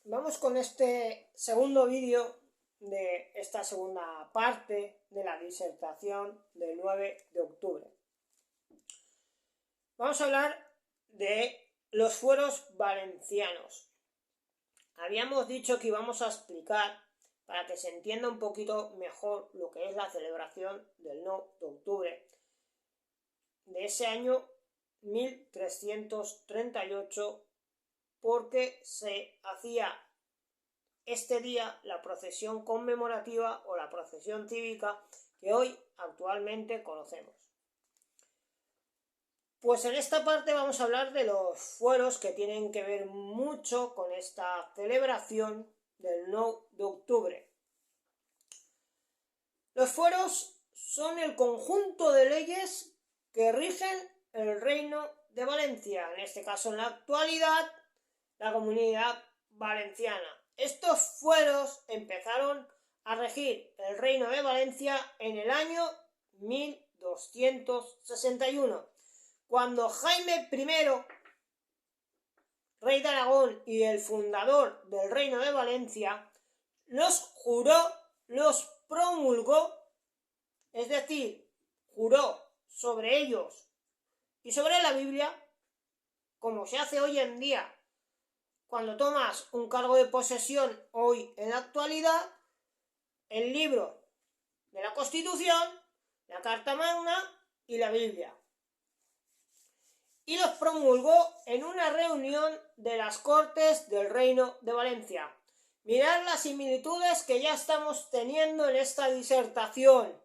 Vamos con este segundo vídeo de esta segunda parte de la disertación del 9 de octubre. Vamos a hablar de los fueros valencianos. Habíamos dicho que íbamos a explicar, para que se entienda un poquito mejor lo que es la celebración del 9 de octubre de ese año 1338, porque se hacía este día la procesión conmemorativa o la procesión cívica que hoy actualmente conocemos. Pues en esta parte vamos a hablar de los fueros que tienen que ver mucho con esta celebración del 9 de octubre. Los fueros son el conjunto de leyes que rigen el Reino de Valencia, en este caso en la actualidad la Comunidad Valenciana. Estos fueros empezaron a regir el Reino de Valencia en el año 1261, cuando Jaime I, rey de Aragón y el fundador del Reino de Valencia, los juró, los promulgó, es decir, juró sobre ellos y sobre la Biblia, como se hace hoy en día cuando tomas un cargo de posesión hoy en la actualidad, el libro de la Constitución, la Carta Magna y la Biblia. Y los promulgó en una reunión de las Cortes del Reino de Valencia. Mirad las similitudes que ya estamos teniendo en esta disertación.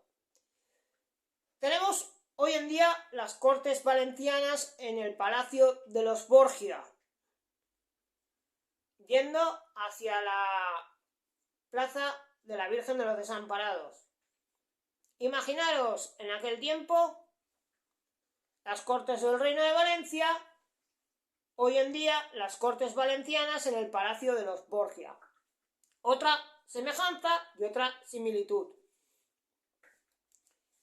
Tenemos hoy en día las Cortes Valencianas en el Palacio de los Borgia, yendo hacia la Plaza de la Virgen de los Desamparados. Imaginaros en aquel tiempo las Cortes del Reino de Valencia, hoy en día las Cortes Valencianas en el Palacio de los Borgia. Otra semejanza y otra similitud.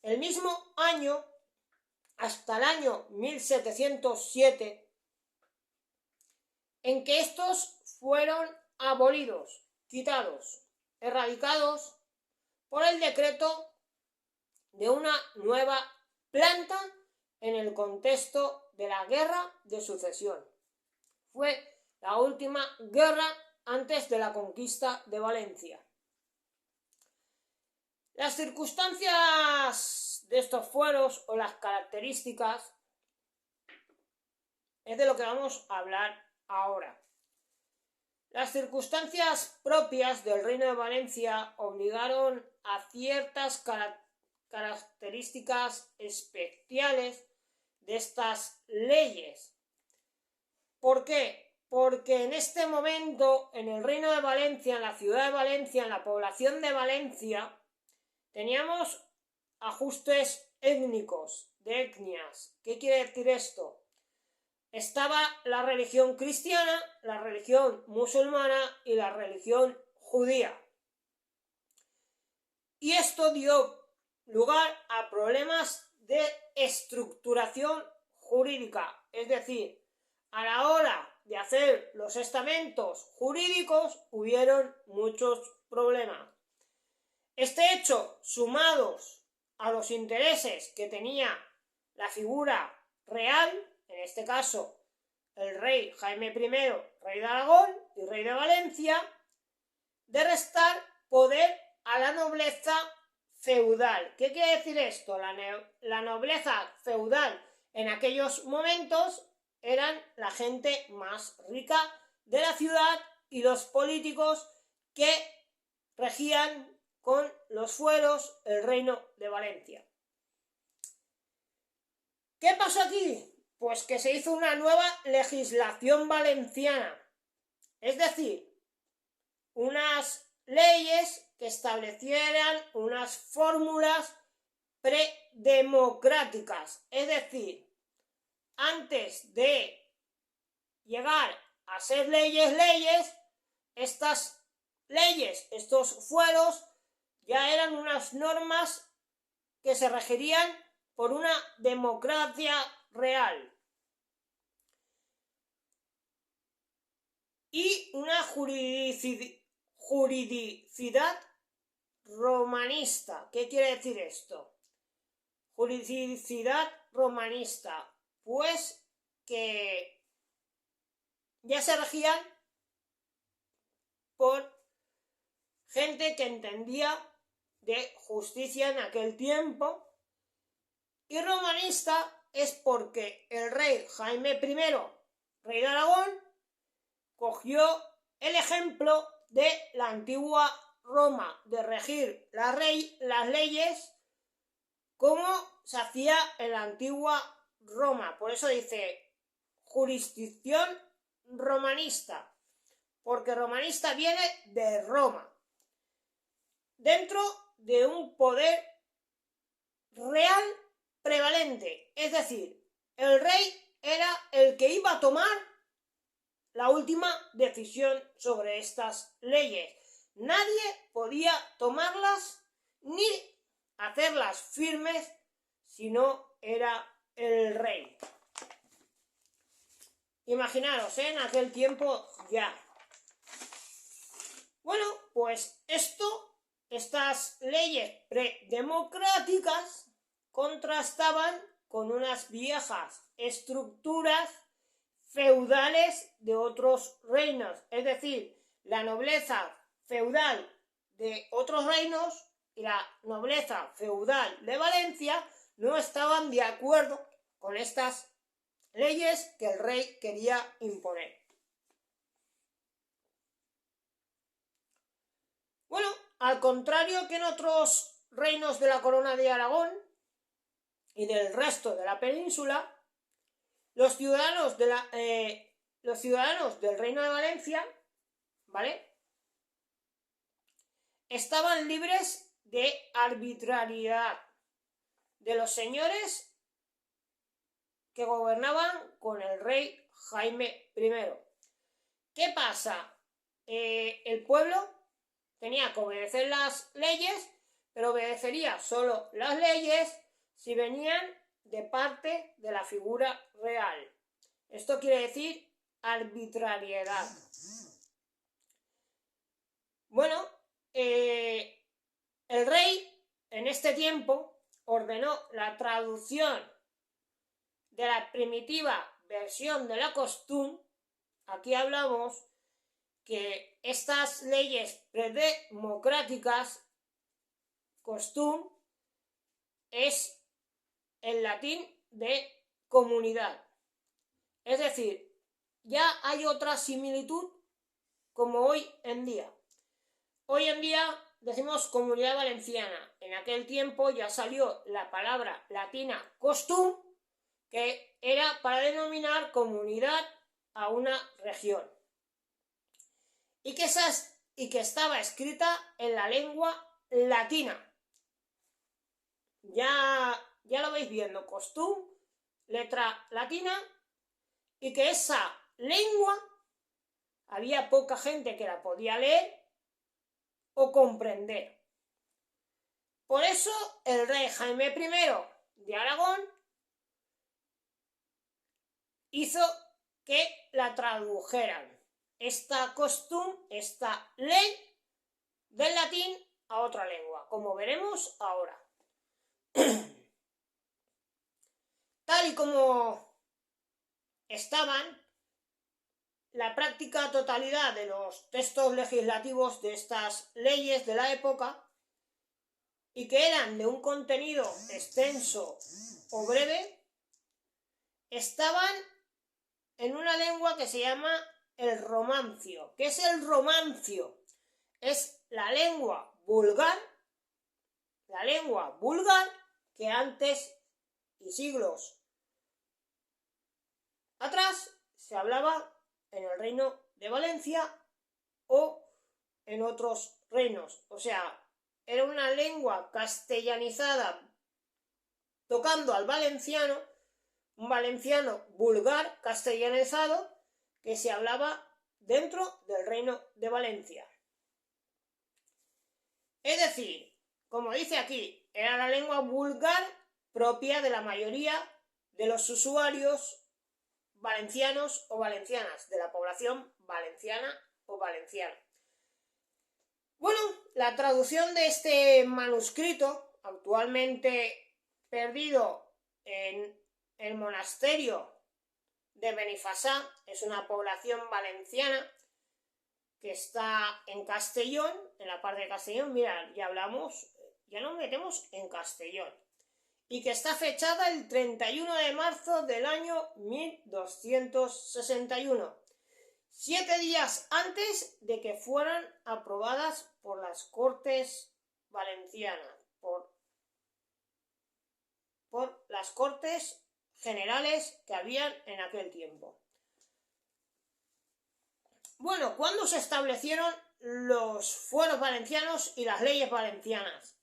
El mismo año, hasta el año 1707, en que estos fueron abolidos, quitados, erradicados por el decreto de una nueva planta en el contexto de la Guerra de Sucesión. Fue la última guerra antes de la conquista de Valencia. Las circunstancias de estos fueros o las características es de lo que vamos a hablar ahora. Las circunstancias propias del Reino de Valencia obligaron a ciertas características especiales de estas leyes. ¿Por qué? Porque en este momento, en el Reino de Valencia, en la ciudad de Valencia, en la población de Valencia, teníamos ajustes étnicos, de etnias. ¿Qué quiere decir esto? Estaba la religión cristiana, la religión musulmana y la religión judía. Y esto dio lugar a problemas de estructuración jurídica, es decir, a la hora de hacer los estamentos jurídicos hubieron muchos problemas. Este hecho, sumados a los intereses que tenía la figura real, en este caso el rey Jaime I, rey de Aragón y rey de Valencia, de restar poder a la nobleza feudal. ¿Qué quiere decir esto? La nobleza feudal en aquellos momentos eran la gente más rica de la ciudad y los políticos que regían con los fueros el Reino de Valencia. ¿Qué pasó aquí? Pues que se hizo una nueva legislación valenciana, es decir, unas leyes que establecieran unas fórmulas predemocráticas, es decir, antes de llegar a ser leyes, estas leyes, estos fueros, ya eran unas normas que se regirían por una democracia real. y una juridicidad romanista. ¿Qué quiere decir esto? Juridicidad romanista, pues que ya se regían por gente que entendía de justicia en aquel tiempo, y romanista es porque el rey Jaime I, rey de Aragón, cogió el ejemplo de la antigua Roma, de regir las leyes como se hacía en la antigua Roma. Por eso dice jurisdicción romanista, porque romanista viene de Roma, dentro de un poder real prevalente, es decir, el rey era el que iba a tomar la última decisión sobre estas leyes. Nadie podía tomarlas ni hacerlas firmes si no era el rey. Imaginaros, en aquel tiempo ya. Bueno, pues estas leyes predemocráticas contrastaban con unas viejas estructuras feudales de otros reinos, es decir, la nobleza feudal de otros reinos y la nobleza feudal de Valencia no estaban de acuerdo con estas leyes que el rey quería imponer. Bueno, al contrario que en otros reinos de la corona de Aragón y del resto de la península, los ciudadanos del Reino de Valencia, ¿vale?, estaban libres de arbitrariedad de los señores que gobernaban con el rey Jaime I. ¿Qué pasa? El pueblo tenía que obedecer las leyes, pero obedecería solo las leyes si venían de parte de la figura real. Esto quiere decir arbitrariedad. Bueno, el rey en este tiempo ordenó la traducción de la primitiva versión de la costumbre. Aquí hablamos que estas leyes predemocráticas, costum, es el latín de comunidad. Es decir, ya hay otra similitud como hoy en día. Hoy en día decimos Comunidad Valenciana. En aquel tiempo ya salió la palabra latina costum, que era para denominar comunidad a una región. Y que estaba escrita en la lengua latina. Ya lo vais viendo, costum, letra latina, y que esa lengua había poca gente que la podía leer o comprender. Por eso el rey Jaime I de Aragón hizo que la tradujeran, esta costumbre, esta ley, del latín a otra lengua, como veremos ahora. Tal y como estaban la práctica totalidad de los textos legislativos de estas leyes de la época, y que eran de un contenido extenso o breve, estaban en una lengua que se llama el romancio. ¿Qué es el romancio? Es la lengua vulgar que antes y siglos atrás se hablaba en el reino de Valencia o en otros reinos. O sea, era una lengua castellanizada tocando al valenciano, un valenciano vulgar castellanizado que se hablaba dentro del reino de Valencia. Es decir, como dice aquí, era la lengua vulgar propia de la mayoría de los usuarios valencianos o valencianas, de la población valenciana o valenciana. Bueno, la traducción de este manuscrito, actualmente perdido en el monasterio de Benifassà, es una población valenciana que está en Castellón, en la parte de Castellón, mira, ya nos metemos en Castellón, y que está fechada el 31 de marzo del año 1261, 7 días antes de que fueran aprobadas por las Cortes Valencianas, por las Cortes Generales que habían en aquel tiempo. Bueno, ¿cuándo se establecieron los fueros valencianos y las leyes valencianas?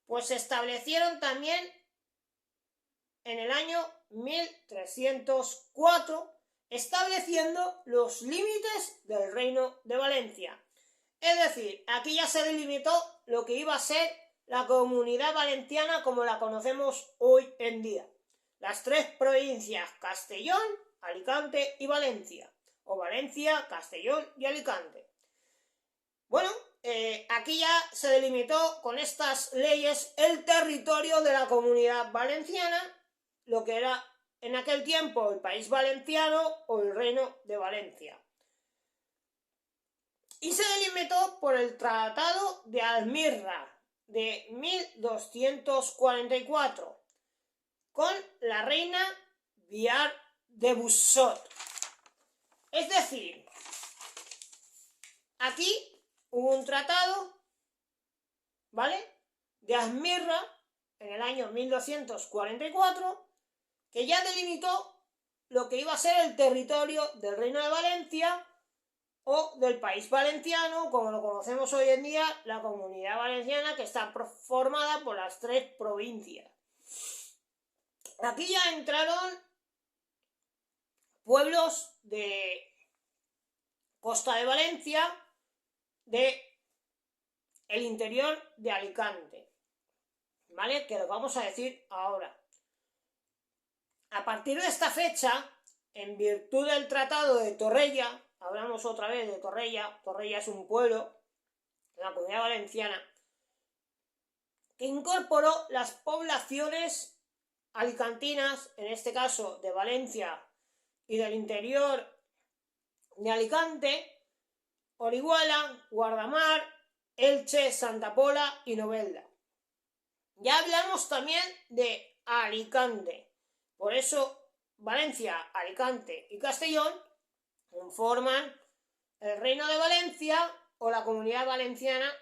Pues se establecieron también en el año 1304, estableciendo los límites del Reino de Valencia. Es decir, aquí ya se delimitó lo que iba a ser la Comunidad Valenciana como la conocemos hoy en día. Las 3 provincias, Castellón, Alicante y Valencia, o Valencia, Castellón y Alicante. Bueno, aquí ya se delimitó con estas leyes el territorio de la Comunidad Valenciana, lo que era en aquel tiempo el País Valenciano o el Reino de Valencia. Y se delimitó por el Tratado de Almirra de 1244 con la reina Biar de Busot. Es decir, aquí hubo un tratado, ¿vale?, de Almirra en el año 1244 que ya delimitó lo que iba a ser el territorio del Reino de Valencia o del País Valenciano, como lo conocemos hoy en día, la Comunidad Valenciana, que está formada por las 3 provincias. Aquí ya entraron pueblos de Costa de Valencia, de el interior de Alicante, ¿vale?, que lo vamos a decir ahora. A partir de esta fecha, en virtud del Tratado de Torrella, hablamos otra vez de Torrella, Torrella es un pueblo de la Comunidad Valenciana, que incorporó las poblaciones alicantinas, en este caso de Valencia y del interior de Alicante, Orihuela, Guardamar, Elche, Santa Pola y Novelda. Ya hablamos también de Alicante. Por eso Valencia, Alicante y Castellón conforman el Reino de Valencia o la Comunidad Valenciana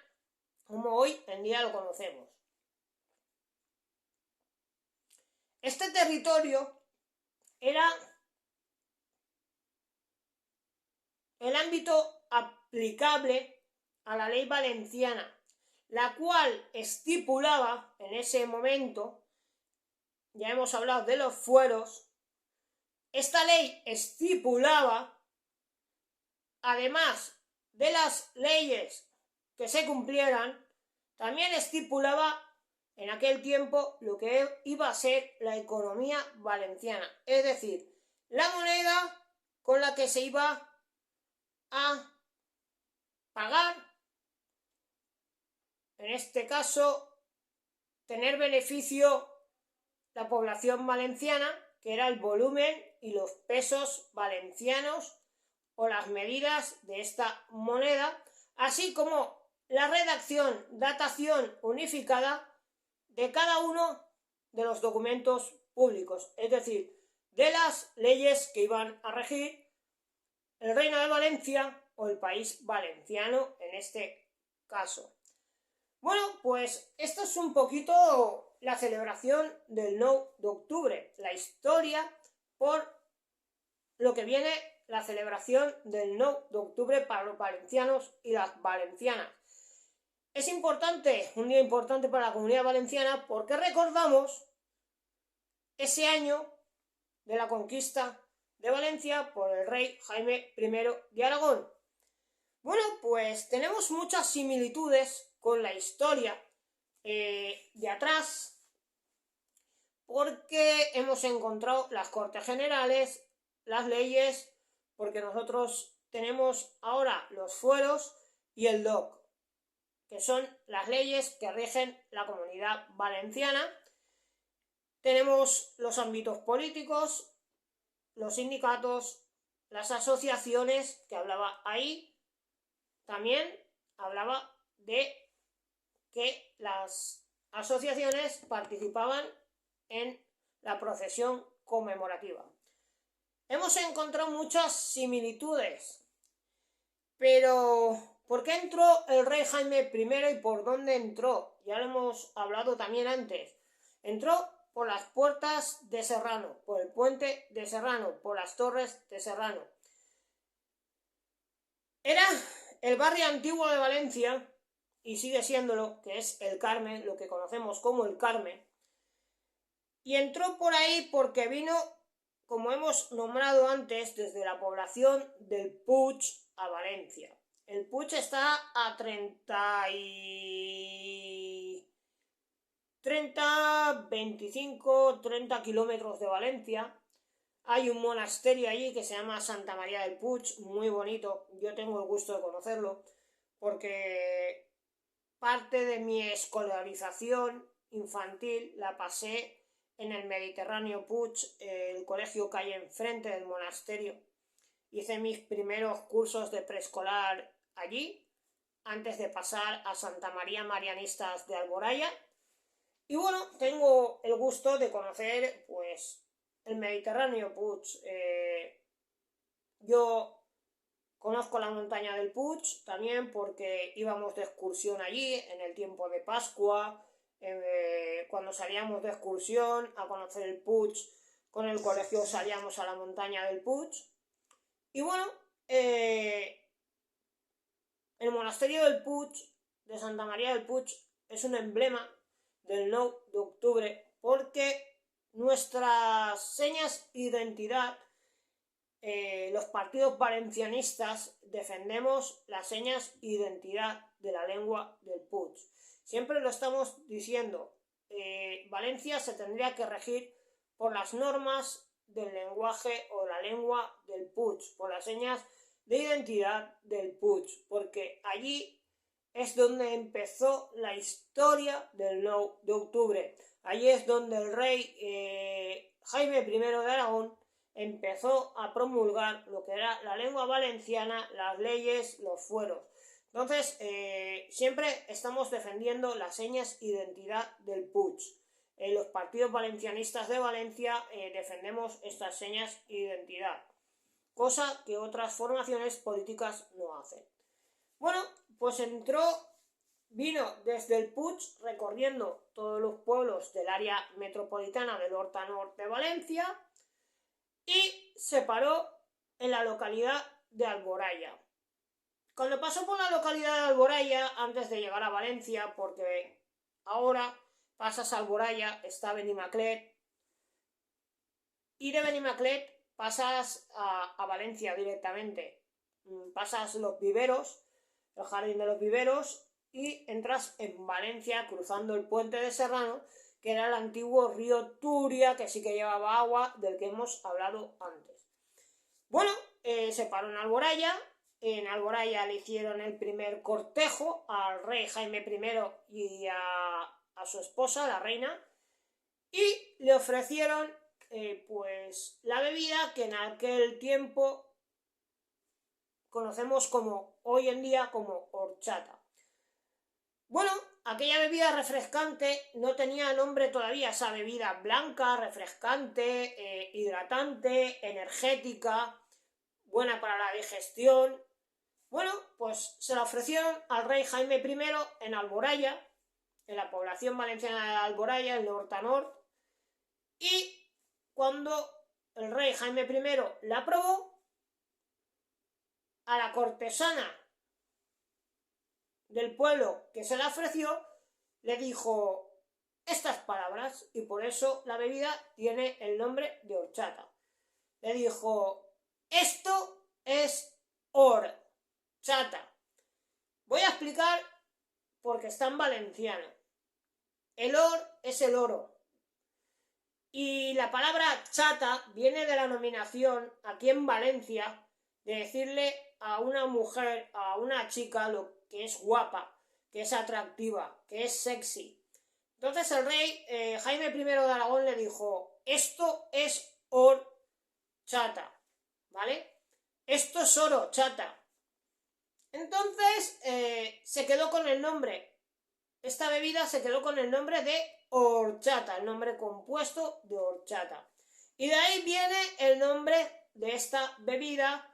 como hoy en día lo conocemos. Este territorio era el ámbito aplicable a la ley valenciana, la cual estipulaba en ese momento, ya hemos hablado de los fueros, esta ley estipulaba, además de las leyes que se cumplieran, también estipulaba en aquel tiempo lo que iba a ser la economía valenciana, es decir, la moneda con la que se iba a pagar, en este caso, tener beneficio la población valenciana, que era el volumen y los pesos valencianos o las medidas de esta moneda, así como la redacción, datación unificada de cada uno de los documentos públicos, es decir, de las leyes que iban a regir el Reino de Valencia o el País Valenciano en este caso. Bueno, pues esto es un poquito la celebración del 9 de octubre, la historia por lo que viene la celebración del 9 de octubre para los valencianos y las valencianas. Es importante, un día importante para la Comunidad Valenciana, porque recordamos ese año de la conquista de Valencia por el rey Jaime I de Aragón. Bueno, pues tenemos muchas similitudes con la historia de atrás, porque hemos encontrado las Cortes Generales, las leyes, porque nosotros tenemos ahora los fueros y el DOC, que son las leyes que rigen la Comunidad Valenciana. Tenemos los ámbitos políticos, los sindicatos, las asociaciones, que hablaba ahí. También hablaba de que las asociaciones participaban en la procesión conmemorativa. Hemos encontrado muchas similitudes, pero ¿por qué entró el rey Jaime I y por dónde entró? Ya lo hemos hablado también antes. Entró por las puertas de Serrano, por el puente de Serrano, por las torres de Serrano. Era el barrio antiguo de Valencia, y sigue siéndolo, que es el Carmen, lo que conocemos como el Carmen. Y entró por ahí porque vino, como hemos nombrado antes, desde la población del Puig a Valencia. El Puig está a 25-30 kilómetros de Valencia. Hay un monasterio allí que se llama Santa María del Puig, muy bonito. Yo tengo el gusto de conocerlo porque parte de mi escolarización infantil la pasé en el Mediterráneo Puig, el colegio que hay enfrente del monasterio. Hice mis primeros cursos de preescolar allí, antes de pasar a Santa María Marianistas de Alboraya. Y bueno, tengo el gusto de conocer pues el Mediterráneo Puig. Yo conozco la montaña del Puig también porque íbamos de excursión allí en el tiempo de Pascua, cuando salíamos de excursión a conocer el Puig, con el colegio salíamos a la montaña del Puig. Y bueno, el monasterio del Puig, de Santa María del Puig, es un emblema del 9 de octubre porque nuestras señas de identidad, los partidos valencianistas defendemos las señas de identidad de la lengua del Puig. Siempre lo estamos diciendo, Valencia se tendría que regir por las normas del lenguaje o la lengua del Puig, por las señas de identidad del Puig, porque allí es donde empezó la historia del 9 de octubre. Allí es donde el rey Jaime I de Aragón empezó a promulgar lo que era la lengua valenciana, las leyes, los fueros. Entonces, siempre estamos defendiendo las señas de identidad del Puig. Los partidos valencianistas de Valencia defendemos estas señas de identidad, cosa que otras formaciones políticas no hacen. Bueno, pues vino desde el Puig recorriendo todos los pueblos del área metropolitana del Horta Norte de Valencia y se paró en la localidad de Alboraya. Cuando pasó por la localidad de Alboraya, antes de llegar a Valencia, porque ahora pasas a Alboraya, está Benimaclet, y de Benimaclet pasas a Valencia directamente. Pasas los viveros, el jardín de los viveros, y entras en Valencia cruzando el puente de Serrano, que era el antiguo río Turia, que sí que llevaba agua, del que hemos hablado antes. Bueno, se paró en Alboraya. En Alboraya le hicieron el primer cortejo al rey Jaime I y a su esposa, la reina, y le ofrecieron pues la bebida que en aquel tiempo conocemos como hoy en día como horchata. Bueno, aquella bebida refrescante no tenía nombre todavía, esa bebida blanca, refrescante, hidratante, energética, buena para la digestión. Bueno, pues se la ofrecieron al rey Jaime I en Alboraya, en la población valenciana de Alboraya, en el Horta Norte, y cuando el rey Jaime I la probó, a la cortesana del pueblo que se la ofreció le dijo estas palabras, y por eso la bebida tiene el nombre de horchata. Le dijo: esto es horchata. Voy a explicar porque está en valenciano. El or es el oro. Y la palabra chata viene de la nominación aquí en Valencia de decirle a una mujer, a una chica, lo que es guapa, que es atractiva, que es sexy. Entonces el rey Jaime I de Aragón le dijo, esto es horchata, ¿vale? Esto es oro, chata. Entonces se quedó con el nombre, esta bebida se quedó con el nombre de horchata, el nombre compuesto de horchata. Y de ahí viene el nombre de esta bebida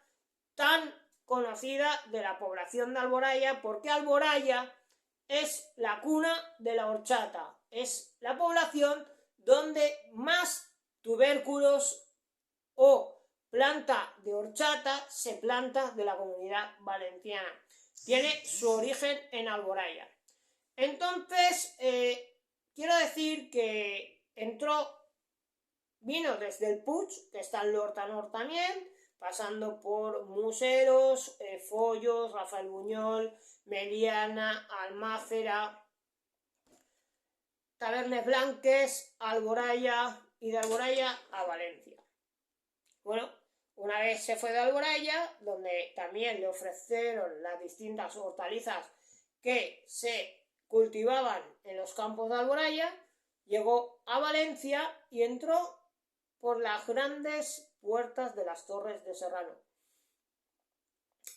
tan conocida de la población de Alboraya, porque Alboraya es la cuna de la horchata, es la población donde más tubérculos o planta de horchata se planta de la Comunidad Valenciana. Tiene su origen en Alboraya. Entonces, quiero decir que vino desde el Puig, que está en l'Horta Nord también, pasando por Museros, Follos, Rafael Buñol, Meliana, Almácera, Tabernes Blanques, Alboraya y de Alboraya a Valencia. Bueno, una vez se fue de Alboraya, donde también le ofrecieron las distintas hortalizas que se cultivaban en los campos de Alboraya, llegó a Valencia y entró por las grandes puertas de las Torres de Serrano,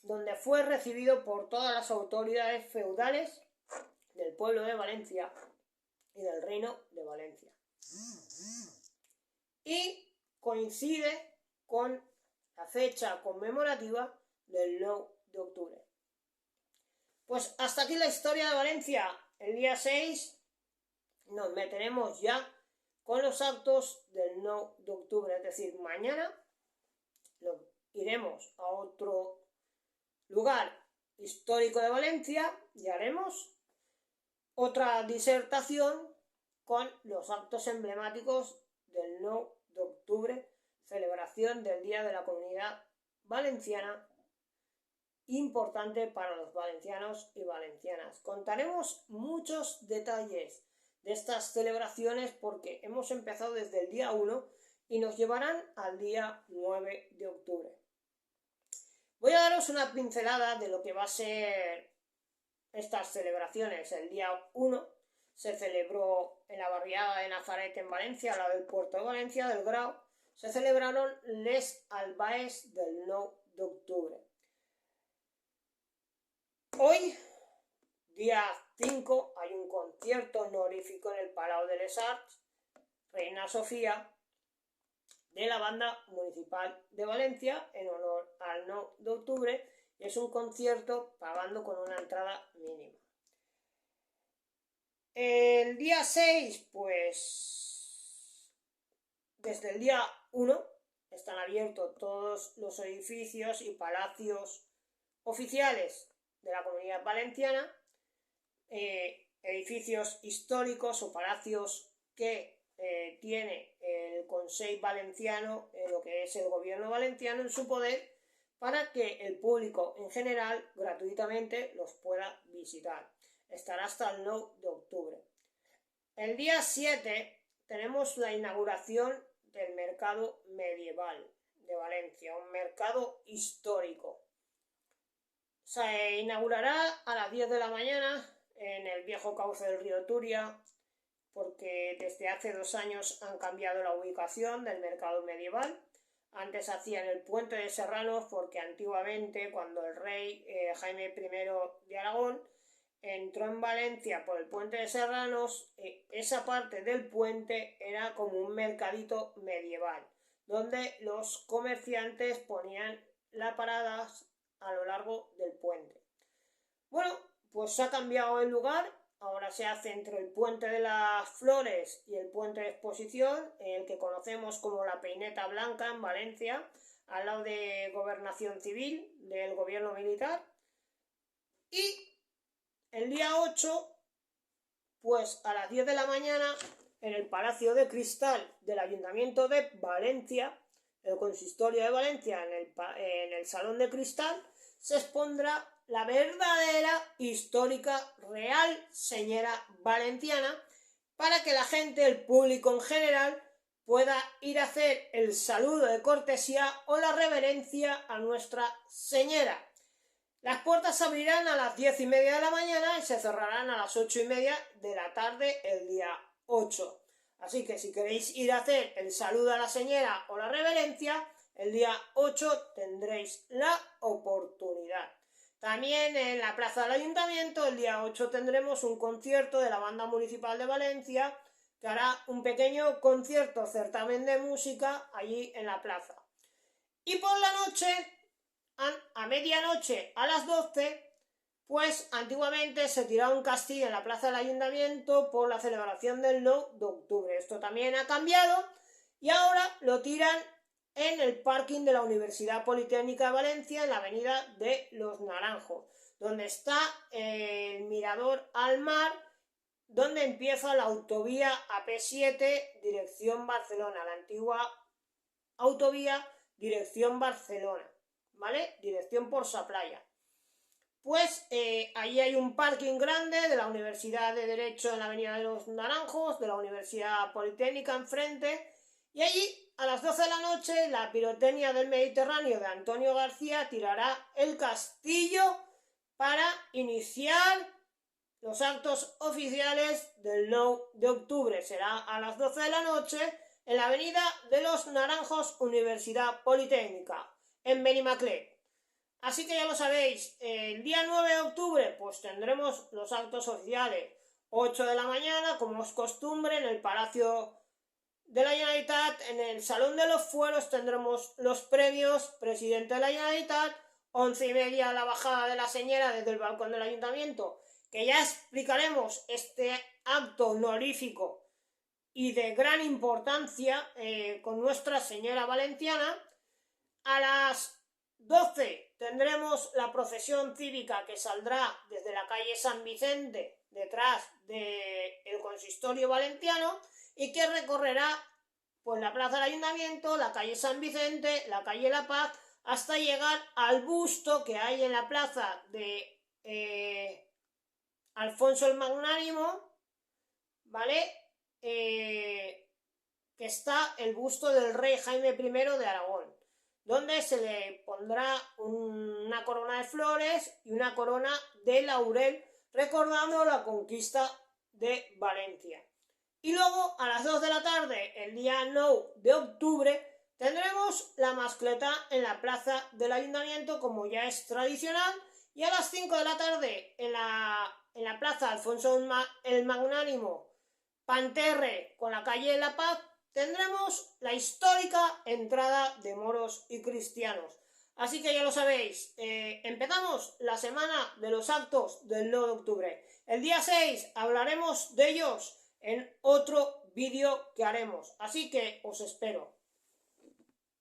donde fue recibido por todas las autoridades feudales del pueblo de Valencia y del reino de Valencia. Y coincide con la fecha conmemorativa del 9 de octubre. Pues hasta aquí la historia de Valencia. El día 6 nos meteremos ya con los actos del 9 de octubre, es decir, mañana iremos a otro lugar histórico de Valencia y haremos otra disertación con los actos emblemáticos del 9 de octubre, celebración del Día de la Comunidad Valenciana, importante para los valencianos y valencianas. Contaremos muchos detalles de estas celebraciones porque hemos empezado desde el día 1 y nos llevarán al día 9 de octubre. Voy a daros una pincelada de lo que va a ser estas celebraciones. El día 1 se celebró en la barriada de Nazaret en Valencia, al lado del puerto de Valencia, del Grau, se celebraron les albaes del 9 de octubre. Hoy, día 5, hay un concierto honorífico en el Palau de les Arts, Reina Sofía, de la Banda Municipal de Valencia, en honor al 9 de octubre, y es un concierto pagando con una entrada mínima. El día 6, pues, desde el día 1 están abiertos todos los edificios y palacios oficiales de la Comunidad Valenciana, edificios históricos o palacios que tiene el Consell Valenciano, lo que es el gobierno valenciano, en su poder, para que el público en general gratuitamente los pueda visitar. Estará hasta el 9 de octubre. El día 7 tenemos la inauguración del mercado medieval de Valencia, un mercado histórico. Se inaugurará a las 10 de la mañana en el viejo cauce del río Turia, porque desde hace 2 años han cambiado la ubicación del mercado medieval. Antes hacían el puente de Serranos porque antiguamente, cuando el rey Jaime I de Aragón entró en Valencia por el puente de Serranos, esa parte del puente era como un mercadito medieval, donde los comerciantes ponían las paradas a lo largo del puente. Bueno, pues se ha cambiado el lugar, ahora se hace entre el puente de las Flores y el puente de Exposición, el que conocemos como la Peineta Blanca en Valencia, al lado de Gobernación Civil del gobierno militar. Y el día 8, pues a las 10 de la mañana, en el Palacio de Cristal del Ayuntamiento de Valencia, el Consistorio de Valencia, en el Salón de Cristal, se expondrá la verdadera, histórica, real señera valenciana, para que la gente, el público en general, pueda ir a hacer el saludo de cortesía o la reverencia a Nuestra Señora. Las puertas se abrirán a las 10:30 de la mañana y se cerrarán a las 8:30 de la tarde el día 8. Así que si queréis ir a hacer el saludo a la señora o la reverencia, el día 8 tendréis la oportunidad. También en la plaza del Ayuntamiento, el día 8 tendremos un concierto de la Banda Municipal de Valencia, que hará un pequeño concierto, certamen de música, allí en la plaza. Y por la noche, a medianoche, a las 12, pues antiguamente se tiraba un castillo en la plaza del Ayuntamiento por la celebración del 9 de octubre. Esto también ha cambiado y ahora lo tiran en el parking de la Universidad Politécnica de Valencia, en la avenida de Los Naranjos, donde está el mirador al mar, donde empieza la autovía AP7 dirección Barcelona, la antigua autovía dirección Barcelona, ¿vale? Dirección por Saplaya. Pues allí hay un parking grande de la Universidad de Derecho en la avenida de Los Naranjos, de la Universidad Politécnica enfrente, y allí a las 12 de la noche la pirotecnia del Mediterráneo de Antonio García tirará el castillo para iniciar los actos oficiales del 9 de octubre. Será a las 12 de la noche en la avenida de Los Naranjos, Universidad Politécnica, en Benimaclet. Así que ya lo sabéis, el día 9 de octubre pues tendremos los actos oficiales, 8 de la mañana, como es costumbre, en el Palacio de la Generalitat, en el Salón de los Fueros tendremos los premios Presidente de la Generalitat, 11:30 la bajada de la señora desde el balcón del Ayuntamiento, que ya explicaremos este acto honorífico y de gran importancia con Nuestra Señora Valenciana. A las 12 tendremos la procesión cívica que saldrá desde la calle San Vicente, detrás del consistorio valenciano, y que recorrerá pues la plaza del Ayuntamiento, la calle San Vicente, la calle La Paz, hasta llegar al busto que hay en la plaza de Alfonso el Magnánimo, ¿vale? Que está el busto del rey Jaime I de Aragón, donde se le pondrá una corona de flores y una corona de laurel, recordando la conquista de Valencia. Y luego, a las 2 de la tarde, el día 9 de octubre, tendremos la mascleta en la plaza del Ayuntamiento, como ya es tradicional, y a las 5 de la tarde, en la plaza Alfonso el Magnánimo, Panterre, con la calle La Paz, tendremos la histórica entrada de moros y cristianos. Así que ya lo sabéis, empezamos la semana de los actos del 9 de octubre. El día 6 hablaremos de ellos en otro vídeo que haremos. Así que os espero.